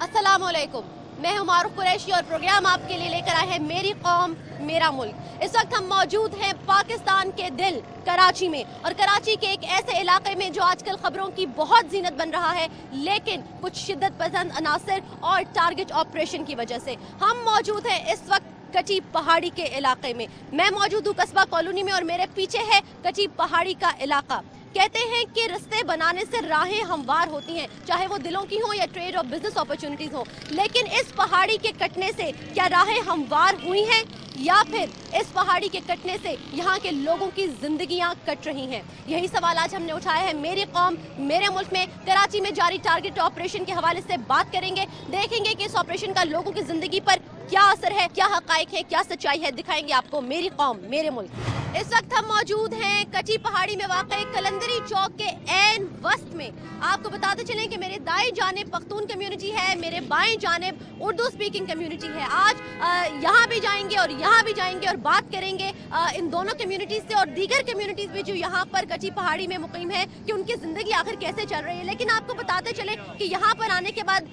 अस्सलामुअलैकुम, मैं हूं मारूफ कुरैशी और प्रोग्राम आपके लिए लेकर आए हैं मेरी कौम मेरा मुल्क। इस वक्त हम मौजूद हैं पाकिस्तान के दिल कराची में, और कराची के एक ऐसे इलाके में जो आजकल खबरों की बहुत जीनत बन रहा है, लेकिन कुछ शिद्दत पसंद अनासर और टारगेट ऑपरेशन की वजह से। हम मौजूद हैं इस वक्त कटी पहाड़ी के इलाके में। मैं मौजूद हूँ कस्बा कॉलोनी में और मेरे पीछे है कटी पहाड़ी का इलाका। कहते हैं कि रास्ते बनाने से राहें हमवार होती हैं, चाहे वो दिलों की हो या ट्रेड और बिजनेस अपॉर्चुनिटीज हो। लेकिन इस पहाड़ी के कटने से क्या राहें हमवार हुई हैं, या फिर इस पहाड़ी के कटने से यहाँ के लोगों की जिंदगियाँ कट रही हैं? यही सवाल आज हमने उठाया है मेरी कौम मेरे मुल्क में। कराची में जारी टारगेट ऑपरेशन के हवाले से बात करेंगे, देखेंगे कि इस ऑपरेशन का लोगों की जिंदगी पर क्या असर है, क्या हकाइक है, क्या सच्चाई है, दिखाएंगे आपको मेरी कौम मेरे मुल्क। इस वक्त हम मौजूद हैं कटी पहाड़ी में वाक़ई कलंदरी चौक के ऐन वस्त में। आपको बताते चलें कि मेरे दाएं जानिब पख्तून कम्युनिटी है, मेरे बाएं जानिब उर्दू स्पीकिंग कम्युनिटी है। आज यहाँ भी जाएंगे और यहाँ भी जाएंगे और बात करेंगे इन दोनों कम्युनिटीज से और दीगर कम्युनिटीज भी जो यहाँ पर कटी पहाड़ी में मुकीम है, कि उनकी जिंदगी आखिर कैसे चल रही है। लेकिन आपको बताते चले कि यहाँ पर आने के बाद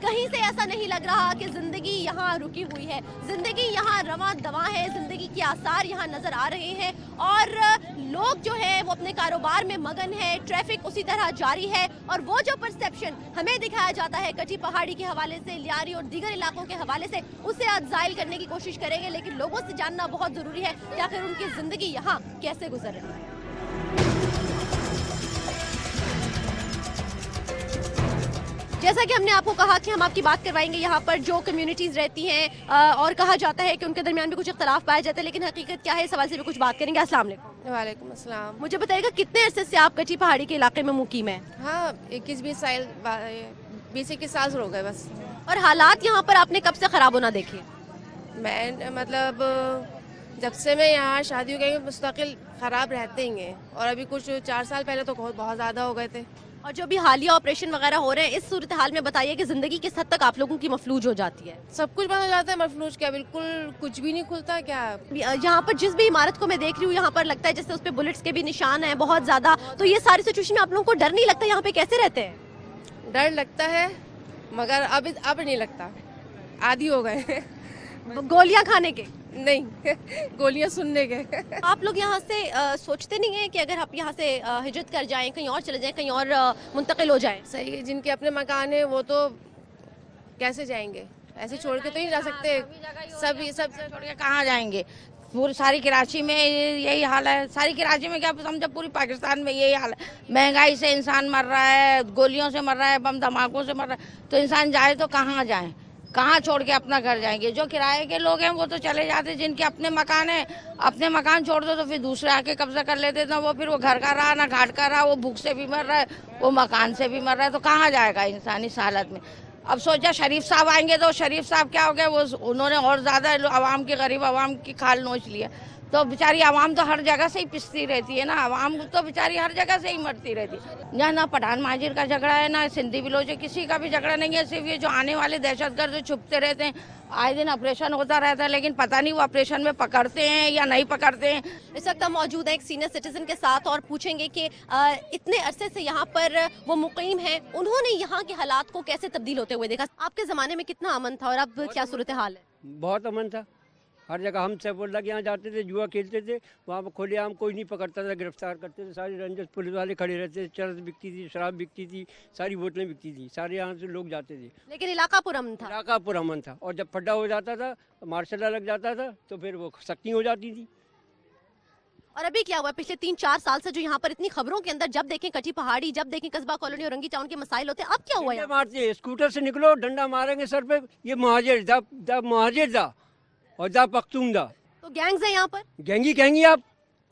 कहीं से ऐसा नहीं लग रहा कि जिंदगी यहाँ रुकी हुई है। जिंदगी यहाँ रवां दवा है, जिंदगी के आसार यहाँ नजर आ रहे हैं, और लोग जो है वो अपने कारोबार में मगन है, ट्रैफिक उसी तरह जारी है। और वो जो परसेप्शन हमें दिखाया जाता है कटी पहाड़ी के हवाले से, लियारी और दीगर इलाकों के हवाले से, उसे आज जाहिल करने की कोशिश करेंगे। लेकिन लोगों से जानना बहुत जरूरी है कि आखिर उनकी जिंदगी यहाँ कैसे गुजर रही है। जैसा कि हमने आपको कहा कि हम आपकी बात करवाएंगे यहाँ पर जो कम्युनिटीज़ रहती हैं, और कहा जाता है कि उनके दरमियान भी कुछ इख्तलाफ पाए जाते हैं, लेकिन हकीकत क्या है, इस सवाल से भी कुछ बात करेंगे। अस्सलाम वालेकुम। वालेकुम अस्सलाम। मुझे बताइएगा कितने अरसे से आप कटी पहाड़ी के इलाके में मुकीम हैं? हाँ, 21 साल हो गए बस। और हालात यहाँ पर आपने कब से ख़राब होना देखे? मैं मतलब जब से मैं यहाँ शादी हो गई मुस्तकिल ख़राब रहते ही हैं, और अभी कुछ 4 साल पहले तो बहुत ज़्यादा हो गए थे। और जो भी हालिया ऑपरेशन वगैरह हो रहे हैं, इस सूरत हाल में बताइए कि ज़िंदगी किस हद तक आप लोगों की मफलूज हो जाती है? सब कुछ बंद हो जाता है। मफलूज क्या, बिल्कुल कुछ भी नहीं खुलता क्या। यहाँ पर जिस भी इमारत को मैं देख रही हूँ, यहाँ पर लगता है जैसे उस पर बुलेट्स के भी निशान हैं बहुत ज़्यादा। तो ये सारी सिचुएशन में आप लोगों को डर नहीं लगता? यहाँ पे कैसे रहते हैं? डर लगता है, मगर अब नहीं लगता, आदी हो गए। गोलियाँ खाने के नहीं, गोलियां सुनने के। आप लोग यहाँ से सोचते नहीं हैं कि अगर आप यहाँ से हिजरत कर जाएं, कहीं और चले जाएं, कहीं और मुंतकिल हो जाएं? सही है, जिनके अपने मकान है वो तो कैसे जाएंगे, ऐसे छोड़ के तो नहीं जा सकते। सब छोड़ के कहाँ जाएंगे? पूरी सारी कराची में यही हाल है। सारी कराची में क्या समझो, पूरी पाकिस्तान में यही हाल है। महंगाई से इंसान मर रहा है, गोलियों से मर रहा है, बम धमाकों से मर रहा है। तो इंसान जाए तो कहाँ जाए, कहाँ छोड़ के अपना घर जाएंगे? जो किराए के लोग हैं वो तो चले जाते, जिनके अपने मकान है, अपने मकान छोड़ दो तो फिर दूसरे आके कब्जा कर लेते। ना वो फिर वो घर का रहा ना घाट का रहा, वो भूख से भी मर रहा है, वो मकान से भी मर रहा है। तो कहाँ जाएगा इंसान इस हालत में? अब सोचा शरीफ साहब आएंगे, तो शरीफ साहब क्या हो गया, वो उन्होंने और ज़्यादा आवाम की, गरीब आवाम की खाल नोच लिया। तो बेचारी आवाम तो हर जगह से ही पिसती रहती है ना, आवाम तो बेचारी हर जगह से ही मरती रहती है। यहाँ ना पठान महाजिर का झगड़ा है, ना सिंधी बिलोचे, किसी का भी झगड़ा नहीं है। सिर्फ ये जो आने वाले दहशतगर्द जो छुपते रहते हैं, आए दिन ऑपरेशन होता रहता है, लेकिन पता नहीं वो ऑपरेशन में पकड़ते हैं या नहीं पकड़ते हैं। इस वक्त हम मौजूद है एक सीनियर सिटीजन के साथ और पूछेंगे कि इतने अरसे से यहाँ पर वो मुकीम हैं, उन्होंने यहाँ के हालात को कैसे तब्दील होते हुए देखा? आपके ज़माने में कितना अमन था और अब क्या सूरत हाल है? बहुत अमन था। हर जगह हम सैफुल्लाह के यहाँ जाते थे, जुआ खेलते थे, वहाँ पर खुलेआम कोई नहीं पकड़ता था, गिरफ्तार करते थे। सारी रंजस पुलिस वाले खड़े रहते थे, चरस बिकती थी, शराब बिकती थी, सारी बोतलें बिकती थी, सारे यहाँ से लोग जाते थे। लेकिन इलाका पुरअमन था। इलाका पुरअमन था, और जब फड्डा हो जाता था, मार्शल लॉ लग जाता था, तो फिर वो सख्ती हो जाती थी। और अभी क्या हुआ? पिछले 3-4 साल से जो यहाँ पर इतनी खबरों के अंदर जब देखें कटी पहाड़ी, जब देखें कस्बा कॉलोनी और रंगी टाउन के मसाइल होते हैं, अब क्या हुआ? मारते, स्कूटर से निकलो डंडा मारेंगे सर पे, ये मुहाजिर दा मुहाजिर दा और दा पख्तून दा। तो गैंग्स है यहाँ पर? गैंगी कहेंगी आप?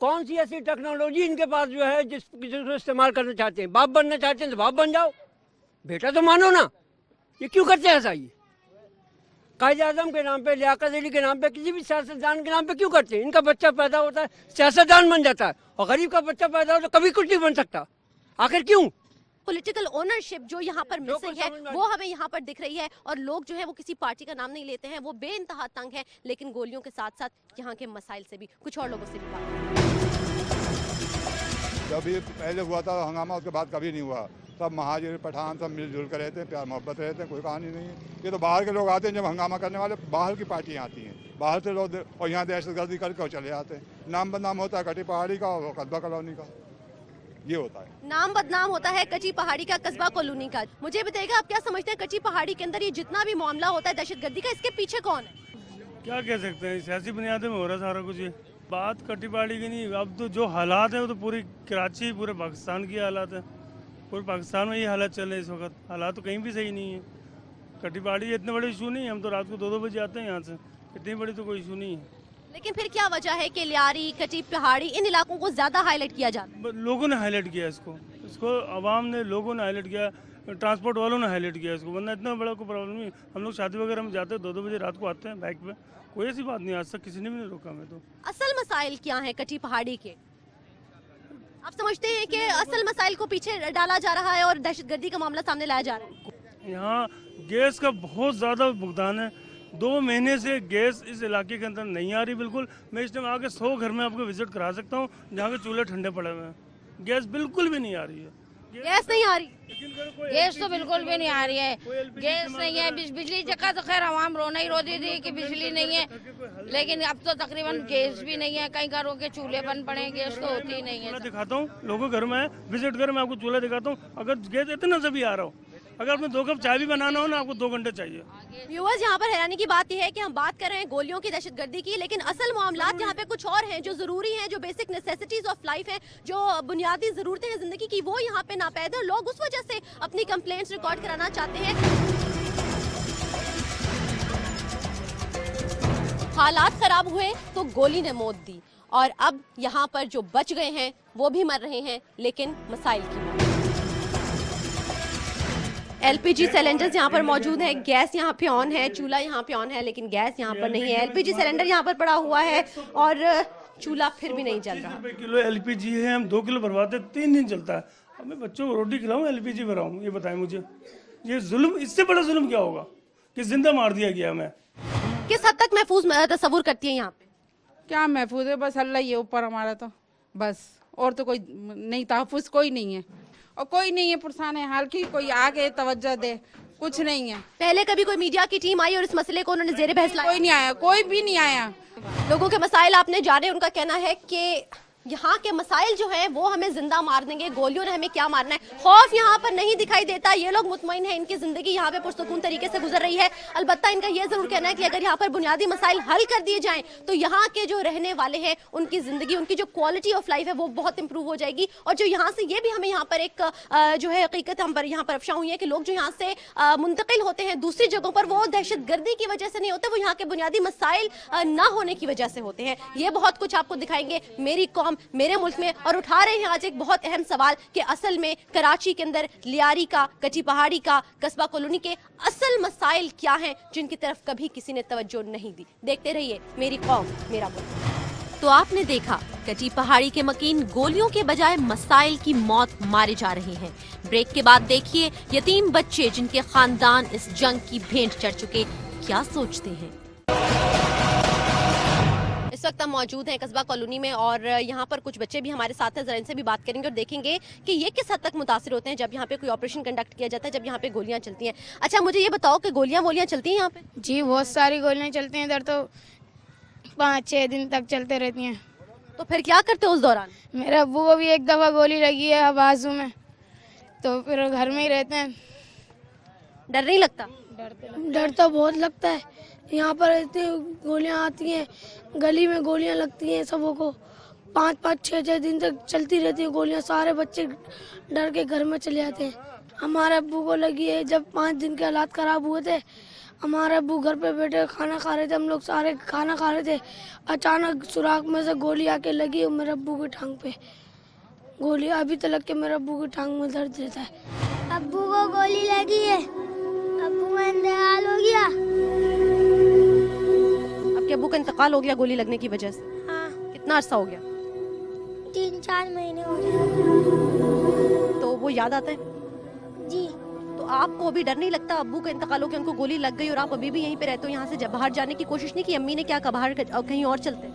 कौन सी ऐसी टेक्नोलॉजी इनके पास जो है जिसको इस्तेमाल करना चाहते हैं? बाप बनना चाहते हैं तो बाप बन जाओ, बेटा तो मानो ना। ये क्यों करते हैं ऐसा? ये कायद आज़म के नाम पे, लियाकत अली के नाम पे, किसी भी सियासतदान के नाम पे क्यों करते हैं? इनका बच्चा पैदा होता है सियासतदान बन जाता है, और गरीब का बच्चा पैदा हो तो कभी कुछ नहीं बन सकता। आखिर क्यों? पॉलिटिकल ओनरशिप जो यहाँ पर मिसिंग है वो हमें यहाँ पर दिख रही है, और लोग जो है वो किसी पार्टी का नाम नहीं लेते हैं, वो बेइंतहा तंग है। लेकिन गोलियों के साथ साथ यहाँ के मसाइल से भी, कुछ और लोगों से भी बात। जब ये पहले हुआ था हंगामा, उसके बाद कभी नहीं हुआ। सब महाजन पठान सब मिलजुल कर रहते हैं, प्यार मोहब्बत रहते हैं, कोई कहानी नहीं है। ये तो बाहर के लोग आते हैं, जब हंगामा करने वाले बाहर की पार्टियाँ आती हैं, बाहर से लोग और यहाँ दहशतगर्दी करके और चले जाते हैं। नाम बदनाम होता है कटी पहाड़ी का और कस्बा कॉलोनी का, ये होता है। नाम बदनाम होता है कच्ची पहाड़ी का, कस्बा कॉलोनी का। मुझे बताइएगा, आप क्या समझते हैं कच्ची पहाड़ी के अंदर ये जितना भी मामला होता है दहशतगर्दी का, इसके पीछे कौन है? क्या कह सकते हैं, सियासी बुनियादों में हो रहा है सारा कुछ। ये बात कटी पहाड़ी की नहीं, अब तो जो हालात है वो तो पूरी कराची, पूरे पाकिस्तान की हालात है। पूरे पाकिस्तान में ये हालात चल रहे हैं इस वक्त। हालात तो कहीं भी सही नहीं है। कटी पहाड़ी इतने बड़े इशू नहीं है, हम तो रात को 2-2 बजे आते हैं यहाँ से, इतनी बड़ी तो कोई इशू नहीं है। लेकिन फिर क्या वजह है कि लियारी, कच्ची पहाड़ी, इन इलाकों को ज्यादा हाईलाइट किया जाता है? लोगों ने हाईलाइट किया इसको आवाम ने, लोगों ने हाईलाइट किया, ट्रांसपोर्ट वालों ने हाईलाइट किया इसको, वरना इतना बड़ा कोई प्रॉब्लम नहीं। हम लोग शादी वगैरह में जाते हैं, 2-2 बजे रात को आते हैं बाइक पे, कोई ऐसी बात नहीं, आज तक किसी ने भी नहीं रोका हमें। तो असल मसाइल क्या है कच्ची पहाड़ी के? आप समझते हैं कि असल मसाइल को पीछे डाला जा रहा है और दहशतगर्दी का मामला सामने लाया जा रहा है? यहाँ गैस का बहुत ज़्यादा भुगतान है। 2 महीने से गैस इस इलाके के अंदर नहीं आ रही बिल्कुल। मैं इस टाइम आके 100 घर में आपको विजिट करा सकता हूँ जहाँ के चूल्हे ठंडे पड़े हुए हैं। गैस बिल्कुल भी नहीं आ रही है। गैस नहीं आ रही? गैस तो बिल्कुल भी नहीं आ रही है। गैस नहीं है, बिजली का तो खैर आवाम रोना ही रोती थी कि बिजली नहीं है, लेकिन अब तो तकरीबन गैस भी नहीं है। कई घरों के चूल्हे बंद पड़े हैं, गैस तो होती ही नहीं है। दिखाता हूँ, लोगों घर में विजिट कर, मैं आपको चूल्हा दिखाता हूँ। अगर गैस इतना से भी आ रहा हो, अगर आपने 2 कप चाय भी बनाना हो ना, आपको 2 घंटे चाहिए। व्यूअर्स, यहाँ पर हैरानी की बात यह है कि हम बात कर रहे हैं गोलियों की, दहशतगर्दी की, लेकिन असल मामलात यहाँ पे कुछ और हैं जो जरूरी हैं, जो बेसिक नेसेसिटीज ऑफ लाइफ हैं, जो बुनियादी जरूरतें हैं जिंदगी की, वो यहाँ पे नापैद है। लोग उस वजह से अपनी कंप्लेंट्स रिकॉर्ड कराना चाहते हैं। हालात खराब हुए तो गोली ने मौत दी, और अब यहाँ पर जो बच गए हैं वो भी मर रहे हैं, लेकिन मसाइल की मौत। एलपीजी सिलेंडर्स यहाँ पर मौजूद है, गैस यहाँ पे ऑन है, चूल्हा यहाँ पे ऑन है, लेकिन गैस यहाँ पर नहीं है। एलपीजी सिलेंडर यहाँ पर पड़ा हुआ है और चूल्हा फिर भी नहीं जल रहा। किलो एलपीजी है, हम 2 किलो भरवाते हैं, 3 दिन चलता है। अब मैं बच्चों को रोटी खिलाऊं, एलपीजी भराऊं, ये बताएं मुझे, ये जुल्म, इससे बड़ा जुल्म क्या होगा कि जिंदा मार दिया गया। मैं किस हद तक महफूज तस्वुर करती है यहाँ पे? क्या महफूज है, बस अल्लाह ही है ऊपर हमारा, तो बस, और तो कोई नहीं, तहफ़्फ़ुज़ कोई नहीं है, और कोई नहीं है पुरसान हाल की, कोई आके तवज्जो दे, कुछ नहीं है। पहले कभी कोई मीडिया की टीम आई और इस मसले को उन्होंने ज़ेरे बहस लाया? कोई नहीं आया, कोई भी नहीं आया। लोगों के मसाइल आपने जाने, उनका कहना है कि यहाँ के मसाइल जो है वो हमें जिंदा मार देंगे, गोलियों ने हमें क्या मारना है। खौफ यहाँ पर नहीं दिखाई देता, ये लोग मुतमईन हैं, इनकी जिंदगी यहाँ पे पुरसुकून तरीके से गुजर रही है। अलबत्ता इनका ये जरूर कहना है कि अगर यहाँ पर बुनियादी मसाइल हल कर दिए जाएं तो यहाँ के जो रहने वाले हैं उनकी जिंदगी, उनकी जो क्वालिटी ऑफ लाइफ है वो बहुत इंप्रूव हो जाएगी। और जो यहाँ से, ये भी हमें यहाँ पर एक जो है हकीकत हम पर यहाँ पर अफशा हुई है कि लोग जो यहाँ से मुंतकिल होते हैं दूसरी जगहों पर, वो दहशतगर्दी की वजह से नहीं होते, वो यहाँ के बुनियादी मसाइल ना होने की वजह से होते हैं। ये बहुत कुछ आपको दिखाएंगे मेरी कौम मेरे मुल्क में, और उठा रहे हैं आज एक बहुत अहम सवाल कि असल में कराची के अंदर लियारी का, कच्ची पहाड़ी का, कस्बा कॉलोनी के असल मसाइल क्या हैं जिनकी तरफ कभी किसी ने तवज्जो नहीं दी। देखते रहिए मेरी कौम मेरा मुल्क। तो आपने देखा कच्ची पहाड़ी के मकीन गोलियों के बजाय मसाइल की मौत मारे जा रहे हैं। ब्रेक के बाद देखिए यतीम बच्चे जिनके खानदान इस जंग की भेंट चढ़ चुके क्या सोचते हैं। इस वक्त हम मौजूद हैं कस्बा कॉलोनी में और यहाँ पर कुछ बच्चे भी हमारे साथ हैं, जरा इनसे भी बात करेंगे और देखेंगे कि ये किस हद तक मुतासिर होते हैं जब यहाँ पे कोई ऑपरेशन कंडक्ट किया जाता है, जब यहाँ पे गोलियाँ चलती हैं। अच्छा, मुझे ये बताओ कि गोलियाँ चलती हैं यहाँ पे? जी, बहुत सारी गोलियाँ चलती हैं इधर, तो 5-6 दिन तक चलते रहती हैं। तो फिर क्या करते हो उस दौरान? मेरे अब्बू को भी एक दफ़ा गोली लगी है बाजू में, तो फिर घर में ही रहते हैं। डर नहीं लगता? डर तो बहुत लगता है। यहाँ पर इतनी गोलियाँ आती हैं, गली में गोलियाँ लगती हैं सबों को, 5-5, 6-6 दिन तक चलती रहती हैं गोलियाँ। सारे बच्चे डर के घर में चले जाते हैं। हमारे अब्बू को लगी है जब 5 दिन के हालात ख़राब हुए थे। हमारे अब्बू घर पे बैठे खाना खा रहे थे, हम लोग सारे खाना खा रहे थे, अचानक सुराख में से गोली आके लगी और मेरे अब्बू की टांग पे गोली, अभी तक लग के मेरे अब्बू की टांग में दर्द रहता है। अब्बू को गोली लगी है, अब्बू का इंतकाल हो गया। आपके अब्बू का इंतकाल हो गया गोली लगने की वजह से? हाँ। कितना अरसा हो गया? 3-4 महीने हो गए। तो वो याद आता है? जी। तो आपको अभी डर नहीं लगता? अब्बू का इंतकाल हो गया, उनको गोली लग गई और आप अभी भी यहीं पे रहते हो, यहाँ से जब बाहर जाने की कोशिश नहीं की? अम्मी ने क्या कहा, बाहर कहीं और चलते?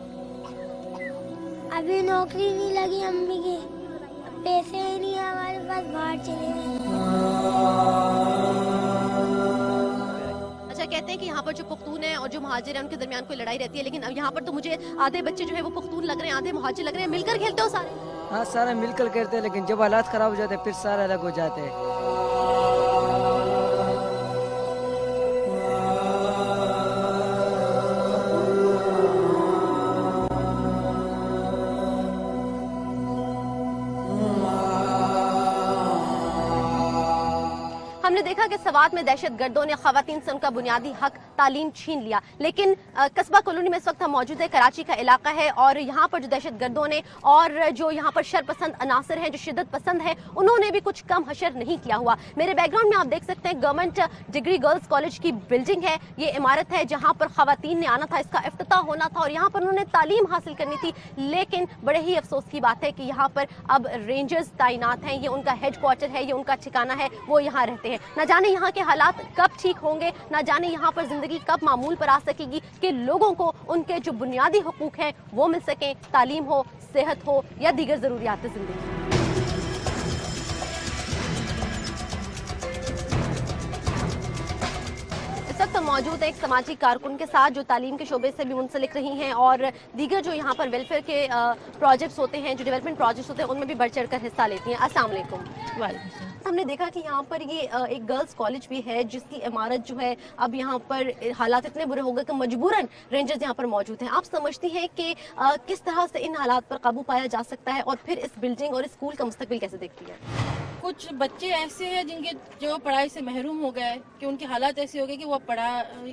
अभी नौकरी नहीं लगी अम्मी की। पैसे ही नहीं है हमारे पास, बाहर चले गए। अच्छा, कहते हैं कि यहाँ पर जो पुख्तून है और जो मुहाजिर है उनके दरमियान कोई लड़ाई रहती है, लेकिन अब यहाँ पर तो मुझे आधे बच्चे जो है वो पुख्तून लग रहे हैं, आधे मुहाजिर लग रहे हैं। मिलकर खेलते हो सारे? हाँ, सारे मिलकर खेलते हैं, लेकिन जब हालात खराब हो जाते हैं फिर सारे अलग हो जाते हैं। हमने देखा कि सवात में दहशतगर्दों ने खवातीन से उनका बुनियादी हक तालीम छीन लिया, लेकिन कस्बा कॉलोनी में इस वक्त हम मौजूद है, कराची का इलाका है, और यहाँ पर जो दहशतगर्दों ने और जो यहाँ पर शरपसंद अनासर हैं, जो शिद्दत पसंद हैं, उन्होंने भी कुछ कम हशर नहीं किया हुआ। मेरे बैकग्राउंड में आप देख सकते हैं गवर्नमेंट डिग्री गर्ल्स कॉलेज की बिल्डिंग है। ये इमारत है जहाँ पर खवातीन ने आना था, इसका इफ्तिताह होना था और यहाँ पर उन्होंने तालीम हासिल करनी थी, लेकिन बड़े ही अफसोस की बात है कि यहाँ पर अब रेंजर्स तैनात हैं। ये उनका हेड क्वार्टर है, ये उनका ठिकाना है, वो यहाँ रहते हैं। न जाने यहाँ के हालात कब ठीक होंगे, न जाने यहाँ पर जिंदगी कब मामूल पर आ सकेगी कि लोगों को उनके जो बुनियादी हुकूक हैं वो मिल सकें, तालीम हो, सेहत हो या दीगर जरूरियात जिंदगी। इस वक्त मौजूद है एक समाजी कारकुन के साथ जो तालीम के शोबे से भी मुंसलिक रही हैं और दीगर जो यहाँ पर वेलफेयर के प्रोजेक्ट्स होते हैं, जो डेवलपमेंट प्रोजेक्ट्स होते हैं, उनमें भी बढ़ चढ़ कर हिस्सा लेती हैं। अस्सलाम वालेकुम। हमने देखा कि यहाँ पर ये एक गर्ल्स कॉलेज भी है जिसकी इमारत जो है अब यहाँ पर हालात इतने बुरे हो गए कि मजबूरन रेंजर्स यहाँ पर मौजूद हैं। आप समझती हैं कि किस तरह से इन हालात पर काबू पाया जा सकता है और फिर इस बिल्डिंग और इस स्कूल का मुस्तकबिल कैसे देखती है? कुछ बच्चे ऐसे हैं जिनके जो पढ़ाई से महरूम हो गए कि उनके हालात ऐसे हो गए कि वो पढ़ा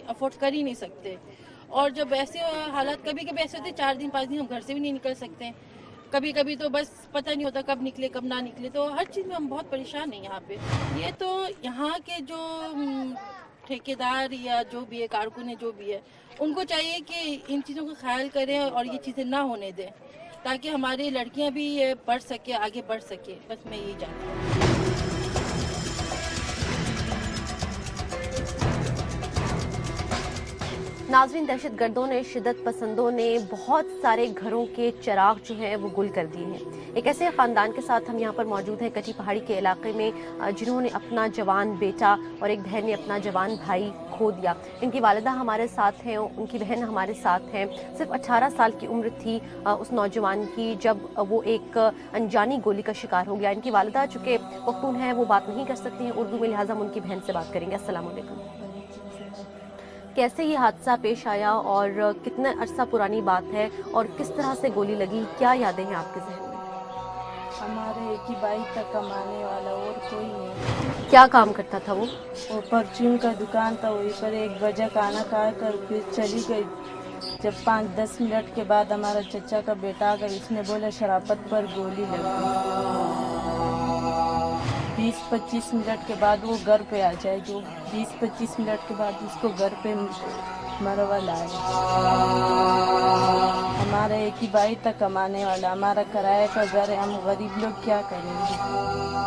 अफोर्ड कर ही नहीं सकते, और जब ऐसे हालात कभी कभी ऐसे होते 4 दिन 5 दिन हम घर से भी नहीं निकल सकते, कभी कभी तो बस पता नहीं होता कब निकले कब ना निकले, तो हर चीज़ में हम बहुत परेशान हैं यहाँ पे। ये तो यहाँ के जो ठेकेदार या जो भी है, कारकुन है, जो भी है, उनको चाहिए कि इन चीज़ों का ख्याल करें और ये चीज़ें ना होने दें ताकि हमारी लड़कियाँ भी पढ़ सके, आगे बढ़ सके। बस मैं यही चाहती हूँ। नाज़रीन, दहशतगर्दों ने, शिद्दत पसंदों ने बहुत सारे घरों के चिराग जो हैं वो गुल कर दिए हैं। एक ऐसे ख़ानदान के साथ हम यहाँ पर मौजूद हैं कटी पहाड़ी के इलाके में, जिन्होंने अपना जवान बेटा और एक बहन ने अपना जवान भाई खो दिया। इनकी वालिदा हमारे साथ हैं, उनकी बहन हमारे साथ हैं। सिर्फ 18 साल की उम्र थी उस नौजवान की जब वो एक अनजानी गोली का शिकार हो गया। इनकी वालिदा चूँकि पख्तून हैं, वो बात नहीं कर सकती हैं उर्दू में, लिहाजा हम उनकी बहन से बात करेंगे। अस्सलाम वालेकुम। कैसे ये हादसा पेश आया और कितना अरसा पुरानी बात है और किस तरह से गोली लगी, क्या यादें हैं आपके जहन में? हमारे एक ही भाई तक कमाने वाला और कोई नहीं। क्या काम करता था वो? परचून का दुकान था, वहीं पर 1 बजे खाना खा कर फिर चली गई। जब 5-10 मिनट के बाद हमारा चचा का बेटा आकर उसने बोला शराफत पर गोली लगी। 20-25 मिनट के बाद वो घर पे आ जाए, जो 20-25 मिनट के बाद उसको घर पे मरवा लाए। हमारा एक ही भाई तक कमाने वाला, हमारा किराए का घर है, हम गरीब लोग क्या करेंगे?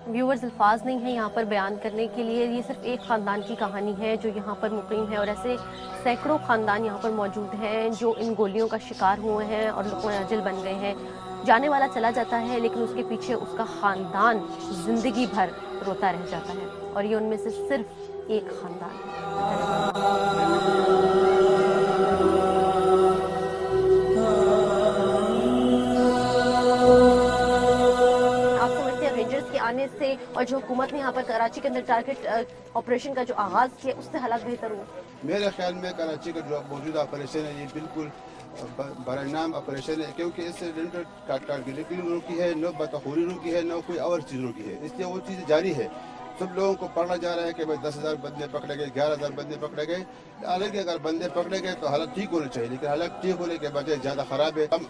व्यूअर्स, अल्फाज नहीं है यहाँ पर बयान करने के लिए। ये सिर्फ एक ख़ानदान की कहानी है जो यहाँ पर मुक़ीम है और ऐसे सैकड़ों ख़ानदान यहाँ पर मौजूद हैं जो इन गोलियों का शिकार हुए हैं और लुक़्मा अजल बन गए हैं। जाने वाला चला जाता है लेकिन उसके पीछे उसका ख़ानदान ज़िंदगी भर रोता रह जाता है और ये उनमें से सिर्फ एक ख़ानदान है। आने से और जो हुकूमत ने यहाँ पर कराची के अंदर टारगेट ऑपरेशन का जो आगाज़ किया उससे हालात बेहतर हुए? मेरे ख्याल में कराची का जो मौजूदा ऑपरेशन है ये बिल्कुल बरनाम ऑपरेशन है, क्योंकि इससे टारगेटिंग रोकी है, न बतखोरी रोकी है, न कोई और चीज़ रोकी है, इसलिए वो चीज़ जारी है। सब लोगों को पढ़ना जा रहा है कि भाई 10,000 बंदे पकड़े गए, 11,000 बंदे पकड़े गए। हालांकि अगर बंदे पकड़े गए तो हालत ठीक होनी चाहिए, लेकिन हालत ठीक होने के बजाय ज़्यादा ख़राब है। हम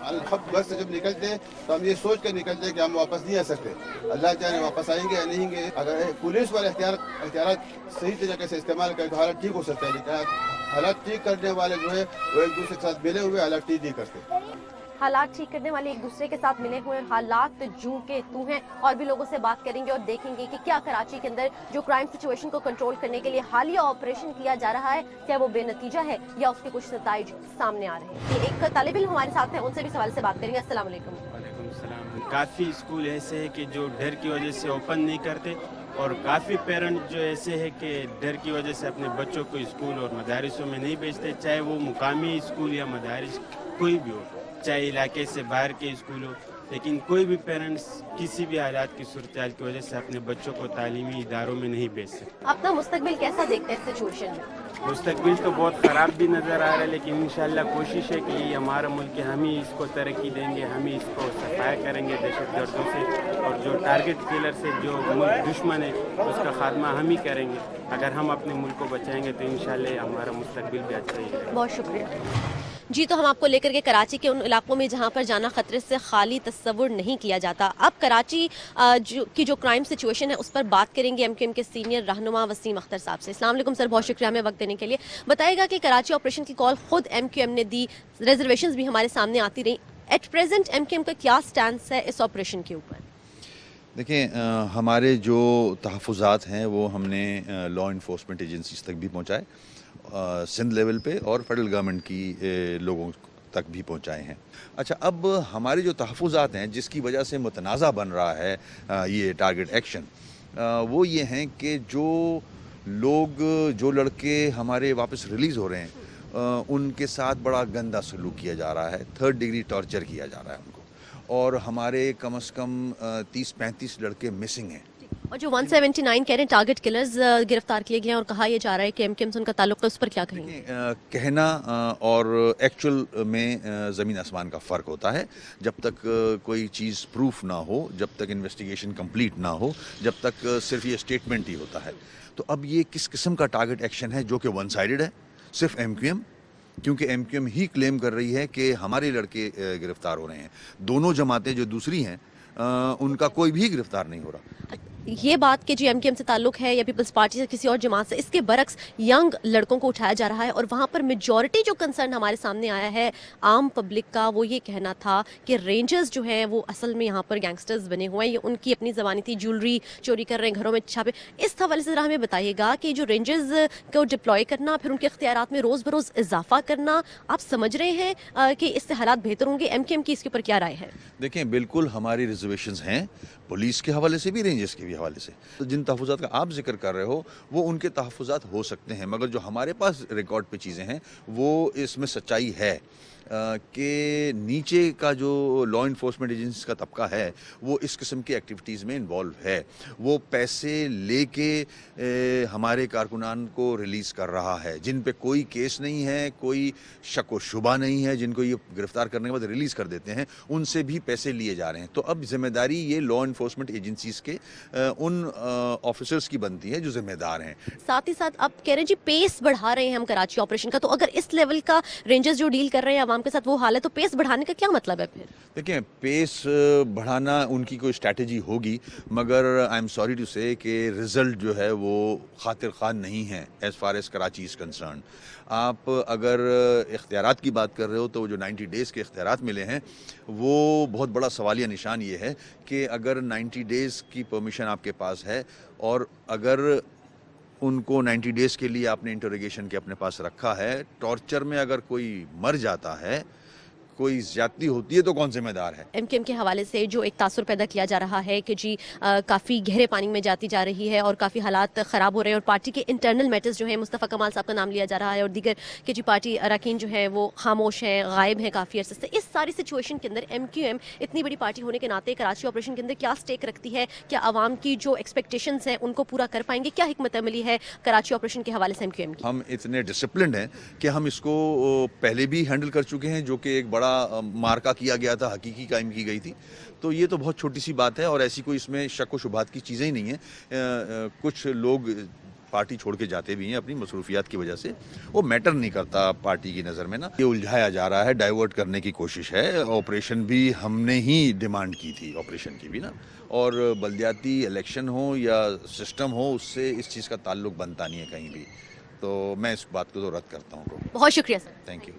घर से जब निकलते हैं तो हम ये सोच कर निकलते हैं कि हम वापस नहीं आ सकते, अल्लाह जाने वापस आएंगे या नहीं। अगर पुलिस वाले एहतियात सही तरीके से इस्तेमाल करें तो हालत ठीक हो सकता है, लेकिन हालत ठीक करने वाले जो है वो एक दूसरे के साथ मिले हुए हालत ठीक नहीं करते। हालात ठीक करने वाले एक दूसरे के साथ मिले हुए हैं। हालात जूं के तू हैं और भी लोगों से बात करेंगे और देखेंगे कि क्या कराची के अंदर जो क्राइम सिचुएशन को कंट्रोल करने के लिए हालिया ऑपरेशन किया जा रहा है, क्या वो बेनतीजा है या उसके कुछ नताइज सामने आ रहे हैं। एक तालिब इल्म हमारे साथ हैं, उनसे भी सवाल से बात करेंगे। अस्सलाम वालेकुम। काफ़ी स्कूल ऐसे है कि जो डर की वजह से ओपन नहीं करते और काफ़ी पेरेंट जो ऐसे है कि डर की वजह से अपने बच्चों को स्कूल और मदारिसों में नहीं भेजते, चाहे वो मुकामी स्कूल या मदारिस कोई भी हो, चाहे इलाके से बाहर के स्कूल हो, लेकिन कोई भी पेरेंट्स किसी भी हालात की सूरत की वजह से अपने बच्चों को तालीमी इदारों में नहीं भेज सकते। अपना मुस्तकबिल कैसा देखते हैं इस सिचुएशन में? मुस्तकबिल तो बहुत ख़राब भी नज़र आ रहा है, लेकिन इंशाल्लाह कोशिश है कि ये हमारा मुल्क है, हम ही इसको तरक्की देंगे, हम ही इसको सफाया करेंगे दहशतगर्दों से, और जो टारगेट किलर से जो मुल्क दुश्मन है उसका खात्मा हम ही करेंगे। अगर हम अपने मुल्क को बचाएंगे तो इंशाल्लाह हमारा मुस्तकबिल भी अच्छा ही है। बहुत शुक्रिया जी। तो हम आपको लेकर के कराची के उन इलाकों में जहां पर जाना खतरे से खाली तस्वुर नहीं किया जाता। अब कराची जो क्राइम सिचुएशन है उस पर बात करेंगे एमक्यूएम के सीनियर रहनुमा वसीम अख्तर साहब से। अस्सलाम वालेकुम सर, बहुत शुक्रिया हमें वक्त देने के लिए। बताइएगा कि कराची ऑपरेशन की कॉल खुद एमक्यूएम ने दी, रिजर्वेशंस भी हमारे सामने आती रही। एट प्रेजेंट एमक्यूएम का क्या स्टैंड है इस ऑपरेशन के ऊपर? देखिए, हमारे जो तहफ़्फ़ुज़ात हैं वो हमने लॉ इन्फोर्समेंट एजेंसीज तक भी पहुँचाए, सिंध लेवल पे, और फेडरल गवर्नमेंट की लोगों तक भी पहुंचाए हैं। अच्छा, अब हमारे जो तहफ़्फ़ुज़ात हैं जिसकी वजह से मुतनाज़ा बन रहा है ये टारगेट एक्शन, वो ये हैं कि जो लड़के हमारे वापस रिलीज़ हो रहे हैं उनके साथ बड़ा गंदा सलूक किया जा रहा है, 3rd डिग्री टॉर्चर किया जा रहा है उनको, और हमारे कम से कम 30-35 लड़के मिसिंग हैं। और जो 179 कह रहे हैं टारगेट किलर्स गिरफ्तार किए गए हैं और कहा यह जा रहा है कि एमक्यूएम से उनका ताल्लुक है, उस पर क्या कहेंगे? कहना और एक्चुअल में ज़मीन आसमान का फ़र्क होता है। जब तक कोई चीज़ प्रूफ ना हो, जब तक इन्वेस्टिगेशन कंप्लीट ना हो, जब तक सिर्फ ये स्टेटमेंट ही होता है। तो अब ये किस किस्म का टारगेट एक्शन है जो कि वन साइडेड है, सिर्फ एमक्यूएम, क्योंकि एमक्यूएम ही क्लेम कर रही है कि हमारे लड़के गिरफ्तार हो रहे हैं। दोनों जमातें जो दूसरी हैं उनका कोई भी गिरफ्तार नहीं हो रहा। ये बात कि जो एमक्यूएम से ताल्लुक है या पीपल्स पार्टी से किसी और जमात से, इसके बरक्स यंग लड़कों को उठाया जा रहा है और वहाँ पर मेजॉरिटी जो कंसर्न हमारे सामने आया है आम पब्लिक का, वो ये कहना था कि रेंजर्स जो हैं वो असल में यहाँ पर गैंगस्टर्स बने हुए हैं, ये उनकी अपनी ज़बानी थी, ज्वेलरी चोरी कर रहे हैं, घरों में छापे। इस हवाले से ज़रा हमें बताइएगा कि जो रेंजर्स को डिप्लॉय करना, फिर उनके इख्तियारात में रोज़ बरोज़ इजाफा करना, आप समझ रहे हैं कि इससे हालात बेहतर होंगे? एमक्यूएम की इसके ऊपर क्या राय है? देखें, बिल्कुल हमारी रिजर्वेशंस हैं, पुलिस के हवाले से भी, रेंजर्स के भी हवाले से। तो जिन तहफ़्फ़ुज़ात का आप जिक्र कर रहे हो वो उनके तहफ़्फ़ुज़ात हो सकते हैं, मगर जो हमारे पास रिकॉर्ड पे चीज़ें हैं वो इसमें सच्चाई है कि नीचे का जो लॉ इन्फोर्समेंट एजेंसीज का तबका है वो इस किस्म की एक्टिविटीज़ में इन्वॉल्व है। वो पैसे लेके हमारे कारकुनान को रिलीज़ कर रहा है, जिन पे कोई केस नहीं है, कोई शक व शुबा नहीं है, जिनको ये गिरफ्तार करने के बाद रिलीज़ कर देते हैं, उनसे भी पैसे लिए जा रहे हैं। तो अब जिम्मेदारी ये लॉ इन्फोर्समेंट एजेंसीज के उन ऑफिसर्स की बनती है जो जिम्मेदार हैं। साथ ही साथ अब कह रहे हैं जी पेस बढ़ा रहे हैं हम कराची ऑपरेशन का, तो अगर इस लेवल का रेंजर्स जो डील कर रहे हैं आवाम के साथ वो हाल है, तो पेस बढ़ाने का क्या मतलब है फिर? देखिए, पेस बढ़ाना उनकी कोई स्ट्रैटेजी होगी, मगर आई एम सॉरी टू से कि रिजल्ट जो है वो खातिर खान नहीं है as far as Karachi is concern. आप अगर इख्तियारात की बात कर रहे हो तो जो 90 डेज़ के इख्तियारात मिले हैं वो बहुत बड़ा सवालिया निशान ये है कि अगर 90 डेज़ की परमिशन आपके पास है और अगर उनको 90 डेज़ के लिए आपने इंटरोगेशन के अपने पास रखा है, टॉर्चर में अगर कोई मर जाता है, कोई ज्यादती होती है, तो कौन जिम्मेदार है? एमक्यूएम के हवाले से जो एक तासुर पैदा किया जा रहा है कि जी काफ़ी गहरे पानी में जाती जा रही है और काफ़ी हालात ख़राब हो रहे हैं और पार्टी के इंटरनल मैटर्स जो है, मुस्तफ़ा कमाल साहब का नाम लिया जा रहा है और दीगर कि जी पार्टी अरकान जो है वो खामोश हैं, गायब हैं काफ़ी अर्से से। इस सारी सिचुएशन के अंदर एमक्यूएम इतनी बड़ी पार्टी होने के नाते कराची ऑपरेशन के अंदर क्या स्टेक रखती है? क्या आवाम की जो एक्सपेक्टेशंस हैं उनको पूरा कर पाएंगे? क्या हिकमत अमली है कराची ऑपरेशन के हवाले से एमक्यूएम की? हम इतने डिसिप्लिन्ड हैं कि हम इसको पहले भी हैंडल कर चुके हैं, जो कि एक बड़ा मार्का किया गया था, हकीकी कायम की गई थी। तो ये तो बहुत छोटी सी बात है और ऐसी कोई इसमें शक व शुबात की चीज़ें ही नहीं है। कुछ लोग पार्टी छोड़ के जाते भी हैं अपनी मसरूफियात की वजह से, वो मैटर नहीं करता पार्टी की नज़र में ना। ये उलझाया जा रहा है, डाइवर्ट करने की कोशिश है। ऑपरेशन भी हमने ही डिमांड की थी, ऑपरेशन की भी ना, और बल्दियाती इलेक्शन हो या सिस्टम हो, उससे इस चीज़ का ताल्लुक बनता नहीं है कहीं भी। तो मैं इस बात को तो रद्द करता हूँ। बहुत शुक्रिया sir. Thank you.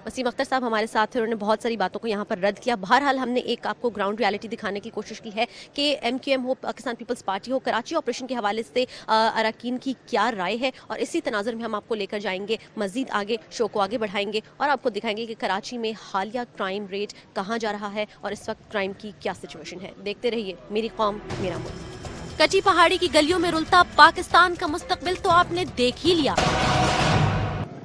Wasim Akhtar साहब हमारे साथ थे, उन्होंने बहुत सारी बातों को यहाँ पर रद्द किया। बहरहाल हमने एक आपको ग्राउंड रियलिटी दिखाने की कोशिश की है कि MQM हो, पाकिस्तान पीपल्स पार्टी हो, कराची ऑपरेशन के हवाले से अरकान की क्या राय है, और इसी तनाज़ुर में हम आपको लेकर जाएंगे मज़ीद आगे, शो को आगे बढ़ाएंगे और आपको दिखाएंगे कि कराची में हालिया क्राइम रेट कहाँ जा रहा है और इस वक्त क्राइम की क्या सिचुएशन है। देखते रहिए मेरी कौम मेरा मुल्क। कच्ची पहाड़ी की गलियों में रुलता पाकिस्तान का मुस्तकबिल तो आपने देख ही लिया।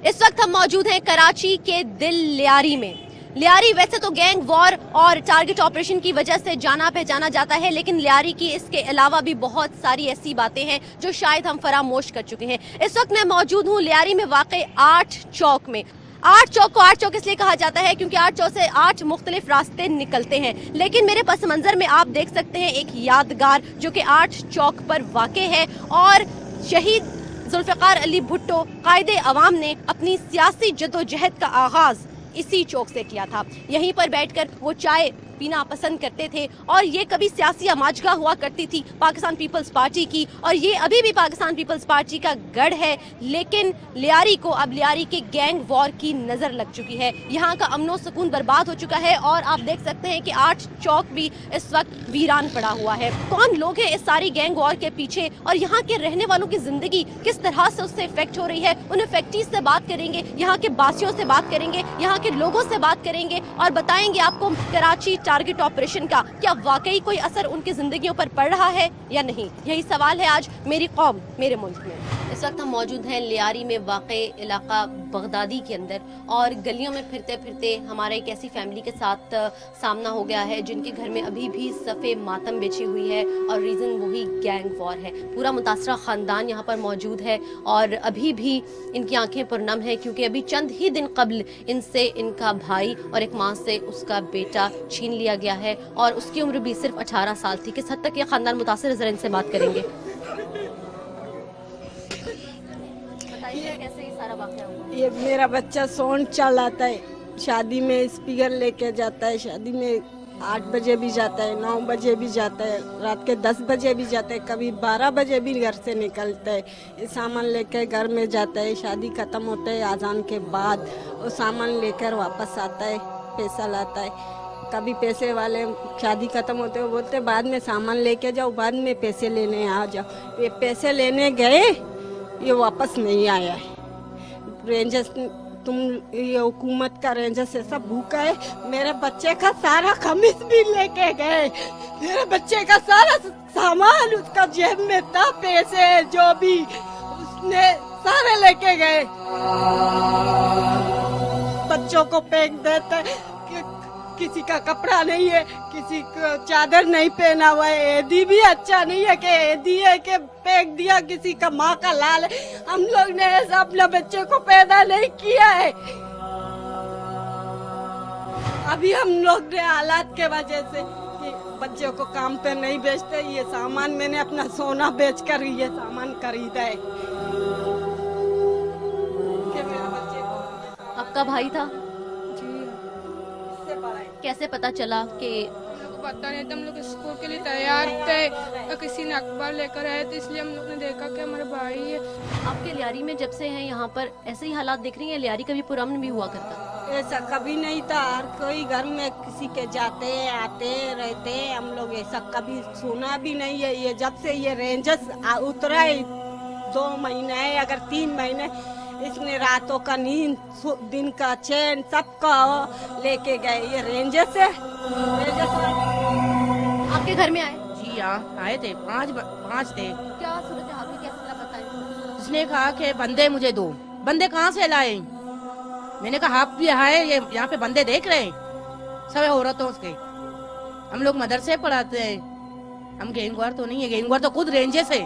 इस वक्त हम मौजूद हैं कराची के दिल लियारी में। लियारी वैसे तो गैंग वॉर और टारगेट ऑपरेशन की वजह से जाना पहचाना जाता है, लेकिन लियारी की इसके अलावा भी बहुत सारी ऐसी बातें हैं जो शायद हम फरामोश कर चुके हैं। इस वक्त मैं मौजूद हूँ लियारी में वाक़े 8 चौक में। 8 चौक को 8 चौक इसलिए कहा जाता है क्योंकि 8 चौक से 8 मुख्तलिफ रास्ते निकलते हैं, लेकिन मेरे पस मंजर में आप देख सकते हैं एक यादगार जो कि 8 चौक पर वाक़े है और शहीद जुल्फ़िकार अली भुट्टो कायदे अवाम ने अपनी सियासी जद्दोजहद का आगाज इसी चौक से किया था। यहीं पर बैठकर वो चाय पीना पसंद करते थे और ये कभी सियासी अमाजगा हुआ करती थी पाकिस्तान पीपल्स पार्टी की, और ये अभी भी पाकिस्तान पीपल्स पार्टी का गढ़ है। लेकिन लियारी को अब लियारी के गैंग वॉर की नजर लग चुकी है। यहाँ का अमनो सुकून बर्बाद हो चुका है और आप देख सकते हैं कि 8 चौक भी इस वक्त वीरान पड़ा हुआ है। कौन लोग हैं इस सारी गैंग वॉर के पीछे और यहाँ के रहने वालों की जिंदगी किस तरह से उससे इफेक्ट हो रही है, उन इफेक्टीज से बात करेंगे, यहाँ के बासियों से बात करेंगे, यहाँ के लोगों से बात करेंगे और बताएंगे आपको कराची टारगेट ऑपरेशन का क्या वाकई कोई असर उनकी जिंदगियों पर पड़ रहा है या नहीं। यही सवाल है आज मेरी कौम मेरे मुल्क में। इस वक्त हम मौजूद हैं लियारी में वाक़े इलाका बगदादी के अंदर और गलियों में फिरते फिरते हमारा एक ऐसी फैमिली के साथ सामना हो गया है जिनके घर में अभी भी सफ़े मातम बिछी हुई है और रीज़न वही गैंग वॉर है। पूरा मुतासरा ख़ानदान यहाँ पर मौजूद है और अभी भी इनकी आंखें पुरनम है क्योंकि अभी चंद ही दिन कबल इनसे इनका भाई और एक माँ से उसका बेटा छीन लिया गया है और उसकी उम्र भी सिर्फ 18 साल थी। किस हद तक ये ख़ानदान मुतासर है, ज़रा इनसे बात करेंगे। कैसे ये सारा वाक़या हुआ? ये मेरा बच्चा सोन चलाता है, शादी में स्पीकर लेके जाता है, शादी में 8 बजे भी जाता है, 9 बजे भी जाता है, रात के 10 बजे भी जाता है, कभी 12 बजे भी घर से निकलता है। ये सामान लेकर घर में जाता है, शादी ख़त्म होता है आज़ान के बाद वो सामान लेकर वापस आता है, पैसा लाता है। कभी पैसे वाले शादी ख़त्म होते हैं बोलते बाद में सामान लेके जाओ, बाद में पैसे लेने आ जाओ। ये पैसे लेने गए, ये वापस नहीं आया है। रेंजर्स तुम ये हुकूमत का रेंजर्स ऐसा भूखा है, मेरे बच्चे का सारा खमीस भी लेके गए, मेरे बच्चे का सारा सामान उसका जेब में था, पैसे जो भी उसने सारे लेके गए। बच्चों को फेंक देते, किसी का कपड़ा नहीं है, किसी को चादर नहीं पहना हुआ है, एदी भी अच्छा नहीं है कि एदी है कि फेंक दिया, किसी का माँ का लाल है। हम लोग ने ऐसा अपने बच्चे को पैदा नहीं किया है। अभी हम लोग ने हालात के वजह से कि बच्चों को काम पे नहीं बेचते, ये सामान मैंने अपना सोना बेचकर ये सामान खरीदा है कि मेरे बच्चे को। आपका भाई था? कैसे पता चला कि पता नहीं था, हम लोग स्कूल के लिए तैयार थे तो किसी ने अखबार लेकर आए तो इसलिए हम लोग ने देखा कि हमारे भाई है। आपके लियारी में जब से हैं यहाँ पर ऐसे ही हालात दिख रही हैं? लियारी कभी पुरअमन भी हुआ करता? ऐसा कभी नहीं था, हर कोई घर में किसी के जाते आते रहते, हम लोग ऐसा कभी सुना भी नहीं है। ये जब से ये रेंजर्स उतरा है 2 महीने है अगर 3 महीने, इसने रातों का नींद दिन का चैन सबका लेके गए। ये रेंजर्स है। आपके घर में आए? जी हाँ आए थे, 5 थे। क्या सूरत हाल हुई, कैसे लगा बताएं? उसने कहा कि बंदे मुझे दो। बंदे कहाँ से लाए? मैंने कहा आप भी आए, ये यहाँ पे बंदे देख रहे हैं, सब औरतों उसके। हम लोग मदरसे पढ़ाते हैं, हम गैंगवार तो नहीं है, गैंगवार तो खुद रेंजर्स है,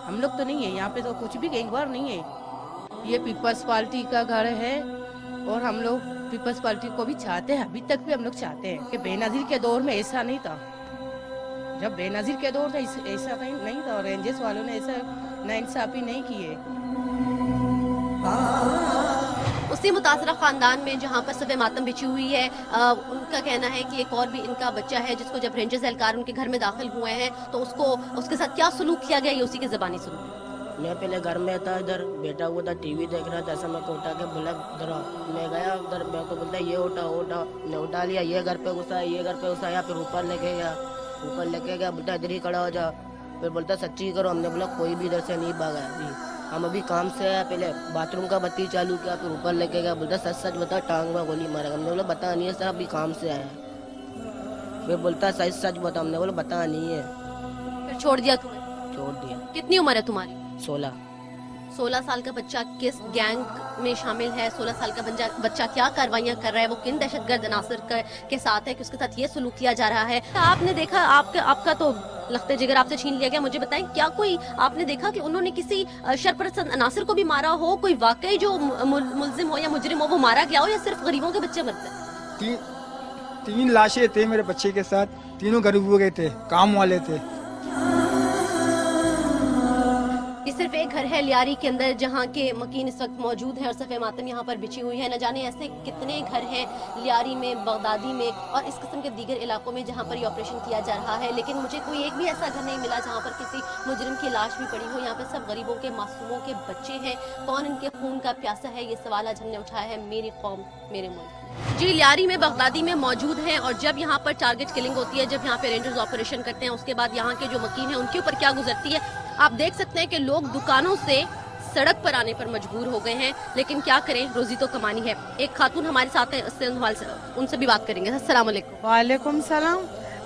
हम लोग तो नहीं है। यहाँ पे तो कुछ भी गैंगवार नहीं है। ये पीपल्स पार्टी का घर है और हम लोग पीपल्स पार्टी को भी चाहते हैं, अभी तक भी हम लोग चाहते हैं कि बेनजीर के दौर में ऐसा नहीं था। जब बेनजीर के दौर था ऐसा नहीं था और रेंजर्स वालों ने ऐसा नाइंसाफी नहीं की है। उसी मुतासरा ख़ानदान में जहाँ पर सफ़े मातम बिछी हुई है, उनका कहना है कि एक और भी इनका बच्चा है जिसको जब रेंजर्स एहलकार उनके घर में दाखिल हुए हैं तो उसके साथ क्या सलूक किया गया, ये उसी की ज़बानी सुनो। मैं पहले घर में था, इधर बैठा हुआ था, टीवी देख रहा था। ऐसा मैं को उठा के बोला उधर, मैं गया उधर, मेरे को बोलता ये उठा उठा, मैं उठा लिया। ये घर पे घुसा, ये घर पे घुसाया, फिर ऊपर लेके गया, बोलता इधर ही खड़ा हो जा। फिर बोलता सच्ची करो। हमने बोला कोई भी इधर से नहीं भागा जी, हम अभी काम से आया, पहले बाथरूम का बत्ती चालू किया, फिर ऊपर लेके गया। बोलता सच सच बता, टांग में गोली मारा। हमने बोला बता नहीं है सर, अभी काम से आया। फिर बोलता सच सच बता। हमने बोला बता नहीं है। फिर छोड़ दिया तुम्हें? छोड़ दिया। कितनी उम्र है तुम्हारी? 16 साल का बच्चा किस गैंग में शामिल है? 16 साल का बच्चा क्या कार्रवाइयां कर रहा है? वो किन दहशतगर्द अनासर के साथ है कि उसके साथ ये सलूक किया जा रहा है? आपने देखा, आपका तो लखते जिगर आपसे छीन लिया गया। मुझे बताएं, क्या कोई आपने देखा कि उन्होंने किसी शरपरस्त अनासर को भी मारा हो? कोई वाकई जो मुल्जिम हो या मुजरिम हो वो मारा गया हो, या सिर्फ गरीबों के बच्चे मरते हैं? 3 लाशें थे मेरे बच्चे के साथ, तीनों गरीबों के थे, काम वाले थे। ये सिर्फ एक घर है लियारी के अंदर जहाँ के मकीन इस वक्त मौजूद है और सफ़े मातम यहाँ पर बिछी हुई है। न जाने ऐसे कितने घर हैं लियारी में, बगदादी में और इस किस्म के दीगर इलाकों में जहाँ पर ये ऑपरेशन किया जा रहा है। लेकिन मुझे कोई एक भी ऐसा घर नहीं मिला जहाँ पर किसी मुजरिम की लाश भी पड़ी हो। यहाँ पर सब गरीबों के, मासूमों के बच्चे हैं। कौन इनके खून का प्यासा है, ये सवाल आज हमने उठाया है मेरी कौम मेरे मुल्क। जी, लियारी में, बगदादी में मौजूद हैं और जब यहाँ पर टारगेट किलिंग होती है, जब यहाँ पे रेंजर्स ऑपरेशन करते हैं, उसके बाद यहाँ के जो मकीन हैं उनके ऊपर क्या गुजरती है आप देख सकते हैं कि लोग दुकानों से सड़क पर आने पर मजबूर हो गए हैं। लेकिन क्या करें, रोजी तो कमानी है। एक खातून हमारे साथ है, उनसे भी बात करेंगे। अस्सलाम वालेकुम। वालेकुम सलाम।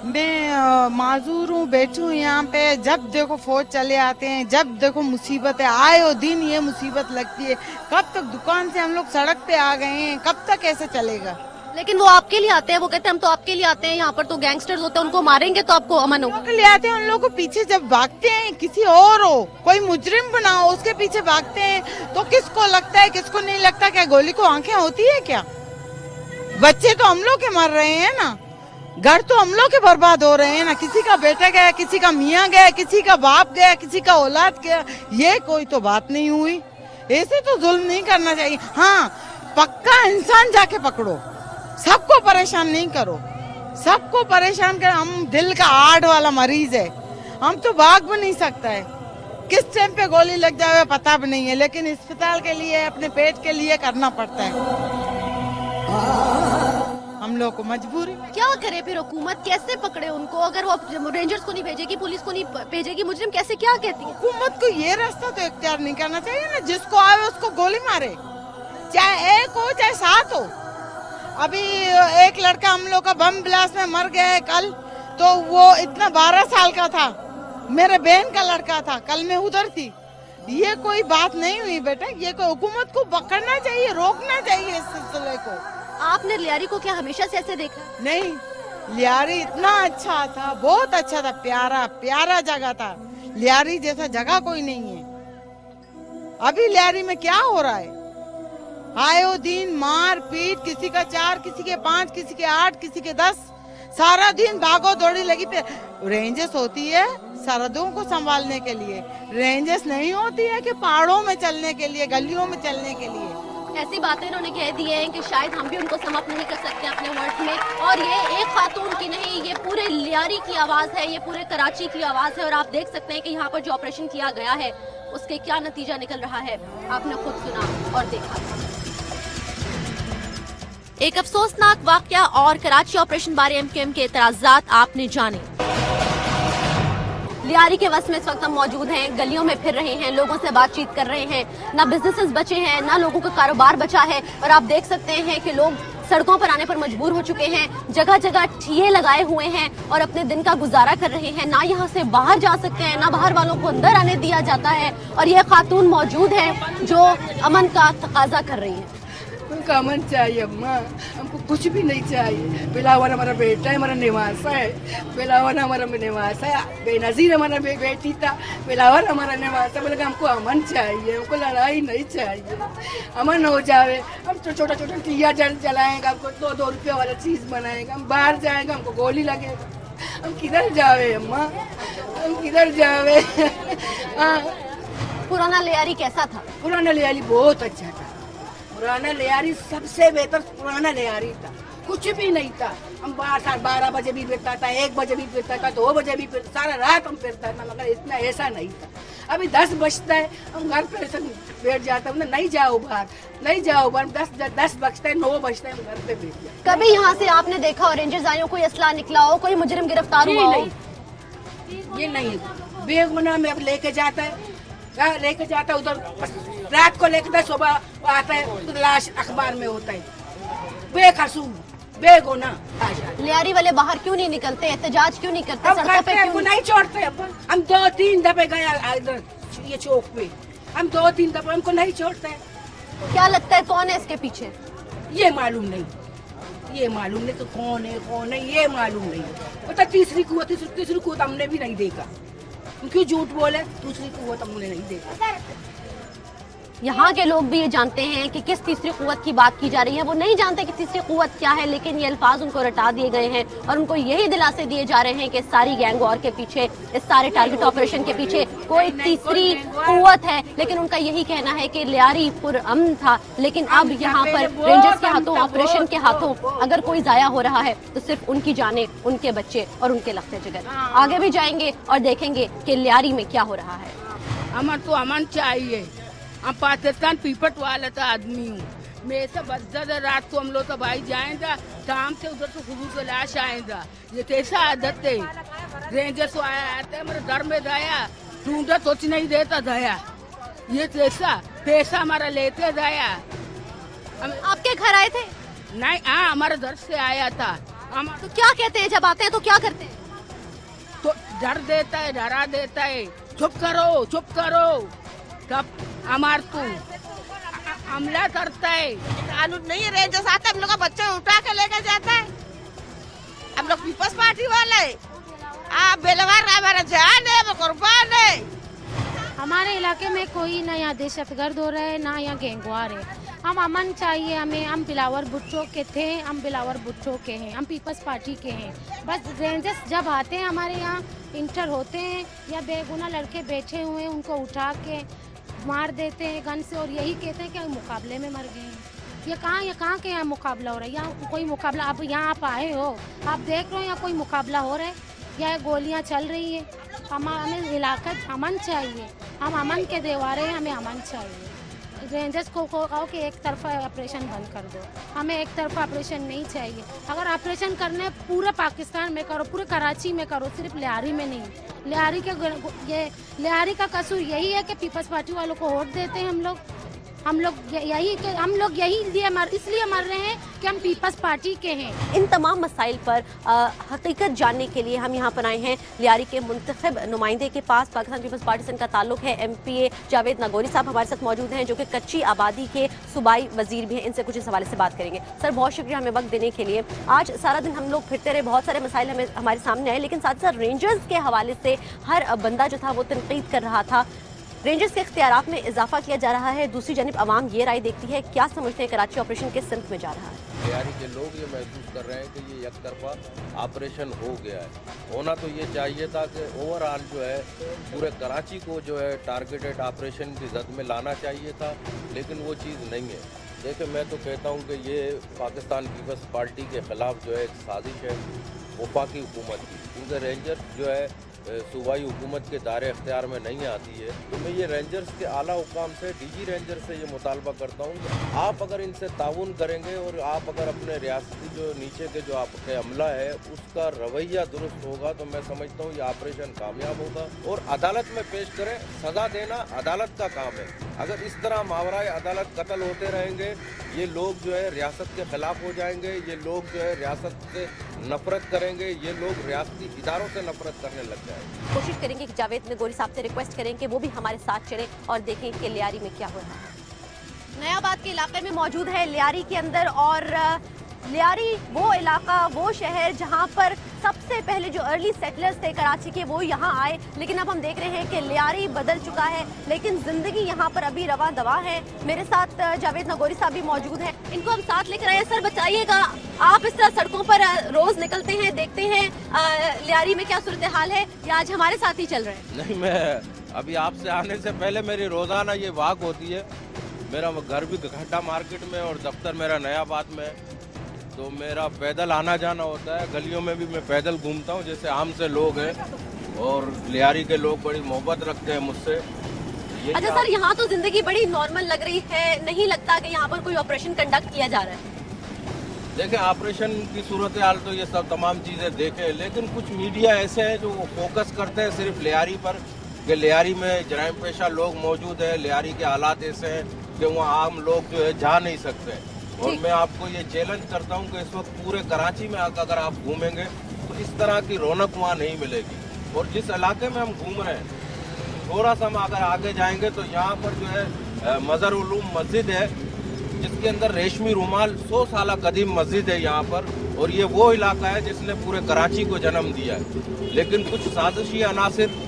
मैं माजूर हूँ, बैठी हूँ यहाँ पे। जब देखो फौज चले आते हैं, जब देखो मुसीबत है, आए दिन ये मुसीबत लगती है। कब तक दुकान से हम लोग सड़क पे आ गए हैं, कब तक ऐसे चलेगा? लेकिन वो आपके लिए आते हैं, वो कहते हैं हम तो आपके लिए आते हैं। यहाँ पर तो गैंगस्टर्स होते हैं, उनको मारेंगे तो आपको अमन होगा। ले आते हैं उन लोगों को पीछे, जब भागते हैं किसी और हो, कोई मुजरिम बना हो, उसके पीछे भागते हैं तो किसको लगता है, किसको नहीं लगता? क्या गोली को आंखें होती है क्या? बच्चे तो हम लोग के मर रहे हैं ना, घर तो हम लोग के बर्बाद हो रहे हैं ना। किसी का बेटा गया, किसी का मियाँ गया, किसी का बाप गया, किसी का औलाद गया। ये कोई तो बात नहीं हुई। ऐसे तो जुल्म नहीं करना चाहिए। हाँ, पक्का इंसान जाके पकड़ो, सबको परेशान नहीं करो, सबको परेशान कर। हम दिल का आड़ वाला मरीज है, हम तो भाग भी नहीं सकता है। किस टाइम पे गोली लग जाए पता भी नहीं है, लेकिन अस्पताल के लिए, अपने पेट के लिए करना पड़ता है। हम लोग को मजबूरी। क्या करे फिर हुकूमत, कैसे पकड़े उनको? अगर वो रेंजर्स को नहीं भेजेगी, पुलिस को नहीं भेजेगी, मुजरिम कैसे, क्या कहती है? हुकूमत को ये रास्ता तो इख्तियार नहीं करना चाहिए ना, जिसको आवे उसको गोली मारे, चाहे 1 हो चाहे 7 हो। अभी एक लड़का हम लोग का बम ब्लास्ट में मर गया है कल, तो वो इतना 12 साल का था, मेरे बहन का लड़का था। कल मैं उधर थी। ये कोई बात नहीं हुई बेटा, ये कोई हुकूमत को पकड़ना चाहिए, रोकना चाहिए इस सिलसिले को। आपने लियारी को क्या हमेशा से ऐसे देखा? नहीं, लियारी इतना अच्छा था, बहुत अच्छा था, प्यारा प्यारा जगह था। लियारी जैसा जगह कोई नहीं है। अभी लियारी में क्या हो रहा है? आयो दिन मार पीट, किसी का 4, किसी के 5, किसी के 8, किसी के 10, सारा दिन भागो दौड़ी लगी पे। रेंजेस होती है सरहदों को संभालने के लिए, रेंजेस नहीं होती है कि पहाड़ों में चलने के लिए, गलियों में चलने के लिए। ऐसी बातें इन्होंने कह दी हैं कि शायद हम भी उनको समाप्त नहीं कर सकते अपने वर्ड में। और ये एक खातून की नहीं, ये पूरे लियारी की आवाज है, ये पूरे कराची की आवाज है। और आप देख सकते हैं कि यहाँ पर जो ऑपरेशन किया गया है उसके क्या नतीजा निकल रहा है, आपने खुद सुना और देखा। एक अफसोसनाक वाकया और कराची ऑपरेशन बारे MQM के एतराजात आपने जाने। लियारी के वस्त में इस वक्त हम मौजूद हैं, गलियों में फिर रहे हैं, लोगों से बातचीत कर रहे हैं। ना बिजनेसेस बचे हैं, ना लोगों का कारोबार बचा है। और आप देख सकते हैं कि लोग सड़कों पर आने पर मजबूर हो चुके हैं, जगह जगह ठिये लगाए हुए हैं और अपने दिन का गुजारा कर रहे हैं। ना यहाँ से बाहर जा सकते हैं, ना बाहर वालों को अंदर आने दिया जाता है। और ये खातून मौजूद है जो अमन का तकाजा कर रही है। उनका अमन चाहिए अम्मा, हमको कुछ भी नहीं चाहिए। बिलावन हमारा बेटा है, हमारा निवासा है। बिलावन हमारा निवासा है, बेनजीर हमारा बेटी था। बिलावन हमारा निवासा, बोले हमको अमन चाहिए, हमको लड़ाई नहीं चाहिए। अमन हो जावे, हम तो छोटा छोटा टिया जलाएंगे, हमको 2-2 रुपये वाला चीज़ बनाएगा। हम बाहर जाएंगे, हमको गोली लगेगा। हम किधर जावे अम्मा, हम किधर जावे? पुराना लियारी कैसा था? पुराना लियारी बहुत अच्छा था, पुराना लियारी सबसे बेहतर पुराना लियारी था, कुछ भी नहीं था। हम 12 बजे भी फिरता था, 1 बजे भी फिरता था, 2 बजे भी फिरता, सारा रात हम फिरता था, मगर इतना ऐसा नहीं था। अभी 10 बजता है हम घर पे ऐसे बैठ जाते हैं, नहीं जाओ बाहर, नहीं जाओ बाहर। 10 बजता है, 9 बजता है हम घर पे बैठ जाते। कभी यहाँ से आपने देखा ऑरेंजर्स आए हो, कोई असला निकला हो, कोई मुजरिम गिरफ्तार हुआ हो? ये नहीं, बेग बना में अब लेके जाता है, लेके जाता है उधर, रात को लेके सुबह आता है तो लाश अखबार में होता है, बेकसूर बेगुना। लियारी वाले बाहर क्यों नहीं निकलते, एहतजाज क्यों नहीं करते, सड़कों पे क्यों नहीं छोड़ते? हम 2-3 दफे गए इधर ये चौक पे, हम 2-3 दफे, हमको नहीं छोड़ते। क्या लगता है कौन है इसके पीछे? ये मालूम नहीं, ये मालूम नहीं तो कौन है ये मालूम नहीं। पता तीसरी कुव्वत हमने भी नहीं देखा, क्यों झूठ बोले, दूसरी कुव्वत हमने नहीं देखा। यहाँ के लोग भी ये जानते हैं कि किस तीसरी कुव्वत की बात की जा रही है, वो नहीं जानते कि तीसरी कुव्वत क्या है, लेकिन ये अल्फाज उनको रटा दिए गए हैं और उनको यही दिलासे दिए जा रहे हैं कि सारी गैंग वॉर के पीछे, इस सारे टारगेट ऑपरेशन के पीछे कोई तीसरी कुव्वत है। लेकिन उनका यही कहना है कि लियारी पुरअमन था, लेकिन अब यहाँ पर रेंजर्स के हाथों, ऑपरेशन के हाथों अगर कोई जाया हो रहा है तो सिर्फ उनकी जानें, उनके बच्चे और उनके लख्ते जिगर। आगे भी जाएंगे और देखेंगे कि लियारी में क्या हो रहा है। अमन तो अमन चाहिए। हम पाकिस्तान पीपट वाला था आदमी हूँ, मेरे से बच्चा रात को हम लोग तो भाई जाएगा, शाम से उधर से खुद से लाश आएगा। ये कैसा आदत है? रेंजर से आते मेरे घर में दया ढूंढा सोच नहीं देता दया, ये कैसा पैसा हमारा लेते दया। आपके घर आए थे? नहीं, हाँ हमारे घर से आया था। तो क्या कहते हैं जब आते हैं तो क्या करते हैं? तो डर देता है, डरा देता है, चुप करो चुप करो, तब हमार तू हमला करता है। कानून नहीं, रेंजर्स आते हम लोग का बच्चे उठा के लेके जाता है। हम लोग पीपल्स पार्टी वाले, आप बेलवार हमारा जान है, वो कुर्बान है। हमारे इलाके में कोई ना यहाँ दहशतगर्द हो रहा है, ना यहाँ गैंगवार है। हम अमन चाहिए हमें। हम बिलावर भुट्टो के थे, हम बिलावर भुट्टो के हैं, हम पीपल्स पार्टी के हैं। बस रेंजर्स जब आते हैं हमारे यहाँ इंटर होते हैं या बेगुनाह लड़के बैठे हुए हैं उनको उठा के मार देते हैं गन से और यही कहते हैं कि मुकाबले में मर गए हैं। ये कहाँ के यहाँ मुकाबला हो रहा है? यहाँ कोई मुकाबला, अब यहाँ आप आए हो, आप देख रहे हो यहाँ कोई मुकाबला हो रहा है या गोलियाँ चल रही है? हमें इलाका अमन चाहिए, हम अमन के दीवारे हैं, हमें अमन चाहिए। रेंजर्स को कहो कि एक तरफा ऑपरेशन बंद कर दो, हमें एक तरफा ऑपरेशन नहीं चाहिए। अगर ऑपरेशन करने पूरे पाकिस्तान में करो, पूरे कराची में करो, सिर्फ लियारी में नहीं। लियारी का कसूर यही है कि पीपल्स पार्टी वालों को वोट देते हैं हम लोग यही इसलिए मर रहे हैं कि हम पीपल्स पार्टी के हैं। इन तमाम मसाइल पर हकीकत जानने के लिए हम यहाँ पर आए हैं लियारी के मुंतखब नुमाइंदे के पास। पाकिस्तान पीपल्स पार्टी से इनका ताल्लुक है। MPA जावेद नागौरी साहब हमारे साथ मौजूद हैं, जो कि कच्ची आबादी के सूबाई वजीर भी हैं। इनसे कुछ इस हवाले से बात करेंगे। सर, बहुत शुक्रिया हमें वक्त देने के लिए। आज सारा दिन हम लोग फिरते रहे, बहुत सारे मसाइल हमारे सामने आए, लेकिन साथ साथ रेंजर्स के हवाले से हर बंदा जो था वो तनकीद कर रहा था। रेंजर्स के इख्तियारात में इजाफा किया जा रहा है, दूसरी जानिब अवाम ये राय देखती है। क्या समझते हैं कराची ऑपरेशन किस सिमत में जा रहा है? लियारी के लोग ये महसूस कर रहे हैं कि ये एक तरफा ऑपरेशन हो गया है। होना तो ये चाहिए था कि ओवरऑल जो है पूरे कराची को जो है टारगेटेड ऑपरेशन की जद में लाना चाहिए था, लेकिन वो चीज़ नहीं है। देखिए, मैं तो कहता हूँ कि ये पाकिस्तान पीपल्स पार्टी के ख़िलाफ़ जो है एक साजिश है वफाकी हुकूमत की, क्योंकि रेंजर्स जो है सूबाई हुकूमत के दायरे अख्तियार में नहीं आती है। तो मैं ये रेंजर्स के आला हुकाम से, DG रेंजर से ये मुतालबा करता हूँ कि आप अगर इनसे ताउन करेंगे और आप अगर अपने रियासती जो नीचे के जो आपके अमला है उसका रवैया दुरुस्त होगा तो मैं समझता हूँ ये ऑपरेशन कामयाब होगा। और अदालत में पेश करें, सज़ा देना अदालत का काम है। अगर इस तरह मावराए अदालत कत्ल होते रहेंगे, ये लोग जो है रियासत के ख़िलाफ़ हो जाएंगे, ये लोग जो है रियासत से नफरत करेंगे, ये लोग रियासती इदारों से नफरत करने लग जाएंगे। कोशिश करेंगे कि जावेद नगौरी साहब से रिक्वेस्ट करें कि वो भी हमारे साथ चलें और देखें कि लियारी में क्या हो रहा है। नयाबाद के इलाके में मौजूद है लियारी के अंदर, और लियारी वो इलाका, वो शहर जहां पर सबसे पहले जो अर्ली सेटलर्स थे कराची के वो यहाँ आए, लेकिन अब हम देख रहे हैं कि लियारी बदल चुका है, लेकिन जिंदगी यहाँ पर अभी रवा दवा है। मेरे साथ जावेद नगौरी साहब भी मौजूद हैं, इनको हम साथ लेकर आए। सर, बताइएगा, आप इस तरह सड़कों पर रोज निकलते हैं, देखते हैं लियारी में क्या सूरत हाल है, या आज हमारे साथ ही चल रहे हैं? नहीं, मैं अभी आपसे आने से पहले मेरी रोजाना ये वाक होती है मेरा घर भी घड्डा मार्केट में और दफ्तर मेरा नयाबाद में है, तो मेरा पैदल आना जाना होता है। गलियों में भी मैं पैदल घूमता हूँ। जैसे आम से लोग हैं और लियारी के लोग बड़ी मोहब्बत रखते हैं मुझसे। अच्छा सर, यहाँ तो जिंदगी बड़ी नॉर्मल लग रही है, नहीं लगता कि यहाँ पर कोई ऑपरेशन कंडक्ट किया जा रहा है? देखें, ऑपरेशन की सूरत हाल तो ये सब तमाम चीज़ें देखें, लेकिन कुछ मीडिया ऐसे हैं जो फोकस करते हैं सिर्फ लियारी पर, कि लियारी में जराइम पेशा लोग मौजूद हैं, लियारी के हालात ऐसे हैं कि वहाँ आम लोग जो है जा नहीं सकते। और मैं आपको ये चैलेंज करता हूँ कि इस वक्त पूरे कराची में आकर अगर आप घूमेंगे तो इस तरह की रौनक वहाँ नहीं मिलेगी। और जिस इलाके में हम घूम रहे हैं, थोड़ा सा हम अगर आगे जाएंगे तो यहाँ पर जो है मज़र उलूम मस्जिद है, जिसके अंदर रेशमी रुमाल 100 साल कदीम मस्जिद है यहाँ पर। और ये वो इलाका है जिसने पूरे कराची को जन्म दिया है। लेकिन कुछ साजिशी अनासिर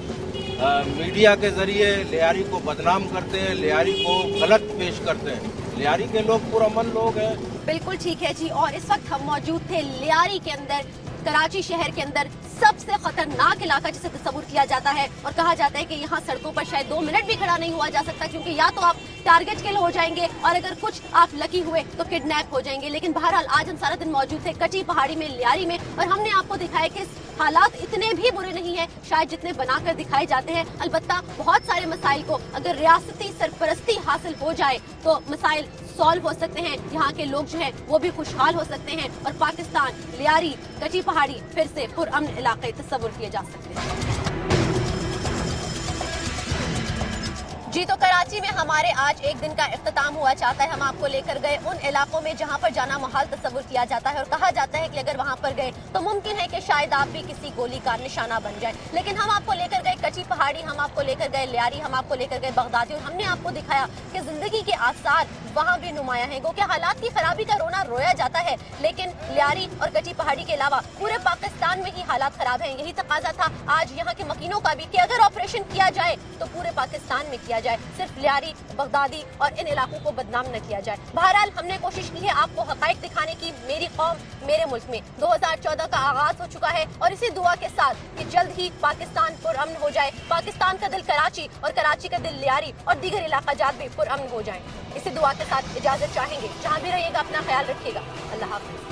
मीडिया के जरिए लियारी को बदनाम करते हैं, लियारी को गलत पेश करते हैं। लियारी के लोग पुरअमन लोग हैं। बिल्कुल ठीक है जी। और इस वक्त हम मौजूद थे लियारी के अंदर, कराची शहर के अंदर सबसे खतरनाक इलाका जिसे तस्वुर किया जाता है, और कहा जाता है कि यहाँ सड़कों पर शायद 2 मिनट भी खड़ा नहीं हुआ जा सकता, क्योंकि या तो आप टारगेट किल हो जाएंगे और अगर कुछ आप लकी हुए तो किडनैप हो जाएंगे। लेकिन बहरहाल आज हम सारा दिन मौजूद थे कटी पहाड़ी में, लियारी में, और हमने आपको दिखाया कि हालात इतने भी बुरे नहीं है शायद जितने बनाकर दिखाए जाते हैं। अलबत्ता बहुत सारे मसाइल को अगर रियासती सरपरस्ती हासिल हो जाए तो मसाइल सॉल्व हो सकते हैं, यहाँ के लोग जो हैं वो भी खुशहाल हो सकते हैं, और पाकिस्तान, लियारी, कटी पहाड़ी फिर से पुरअमन इलाके तस्वुर किए जा सकते हैं। जी, तो कराची में हमारे आज एक दिन का इख्तिताम हुआ चाहता है। हम आपको लेकर गए उन इलाकों में जहां पर जाना महाल तस्वुर किया जाता है, और कहा जाता है कि अगर वहां पर गए तो मुमकिन है कि शायद आप भी किसी गोली का निशाना बन जाए। लेकिन हम आपको लेकर गए कच्ची पहाड़ी, हम आपको लेकर गए लियारी, हम आपको लेकर गए बगदादी, और हमने आपको दिखाया कि जिंदगी के आसार वहाँ भी नुमाया है। गो कि हालात की खराबी का रोना रोया जाता है, लेकिन लियारी और कच्ची पहाड़ी के अलावा पूरे पाकिस्तान में ही हालात खराब हैं। यही तकाजा था आज यहाँ के मकीनों का भी कि अगर ऑपरेशन किया जाए तो पूरे पाकिस्तान में किया जाए, सिर्फ लियारी, बगदादी और इन इलाकों को बदनाम न किया जाए। बहरहाल हमने कोशिश की है आपको हकाइक दिखाने की। मेरी कौम मेरे मुल्क में 2014 का आगाज हो चुका है, और इसी दुआ के साथ कि जल्द ही पाकिस्तान पुरअमन हो जाए, पाकिस्तान का दिल कराची और कराची का दिल लियारी और दीगर इलाका जात भी पुरअमन हो जाए। इसी दुआ के साथ इजाजत चाहेंगे। जहाँ भी रहिएगा अपना ख्याल रखिएगा। अल्लाह हाफिज।